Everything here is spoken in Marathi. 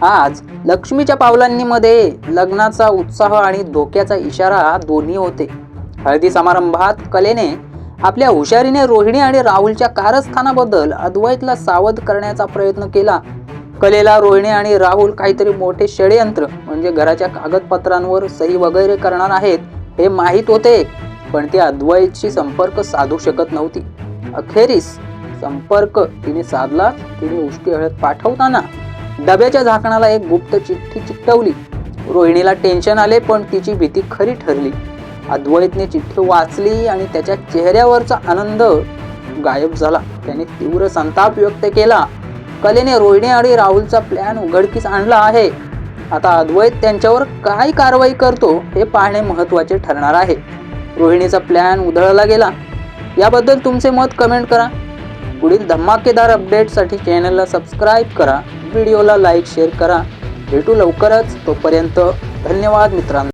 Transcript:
आज लक्ष्मीच्या पावलांनी मध्ये लग्नाचा उत्साह आणि धोक्याचा इशारा दोन्ही होते। हळदी समारंभात कलेने आपल्या हुशारीने रोहिणी आणि राहुलच्या कारस्थानाबद्दल अद्वैतला सावध करण्याचा प्रयत्न केला। कलेला रोहिणी आणि राहुल काहीतरी मोठे षडयंत्र म्हणजे घराच्या कागदपत्रांवर सही वगैरे करणार आहेत हे माहीत होते, पण ती अद्वैतशी संपर्क साधू शकत नव्हती। अखेरीस संपर्क तिने साधला। तिने उष्टी हळद पाठवताना डब्याच्या झाकणाला एक गुप्त चिठ्ठी चिकटवली। रोहिणीला टेन्शन आले, पण तिची भीती खरी ठरली। अद्वैतने चिठ्ठी वाचली आणि त्याच्या चेहऱ्यावरचा आनंद गायब झाला। त्याने तीव्र संताप व्यक्त केला। कलेने रोहिणी आणि राहुलचा प्लॅन उघडकीस आणला आहे। आता अद्वैत त्यांच्यावर काय कारवाई करतो हे पाहणे महत्त्वाचे ठरणार आहे। रोहिणीचा प्लॅन उधळला गेला याबद्दल तुमचे मत कमेंट करा। पुढील धमाकेदार अपडेटसाठी चॅनलला सबस्क्राईब करा, व्हिडिओला लाईक शेअर करा। भेटू लवकरच, तोपर्यंत धन्यवाद मित्रांनो।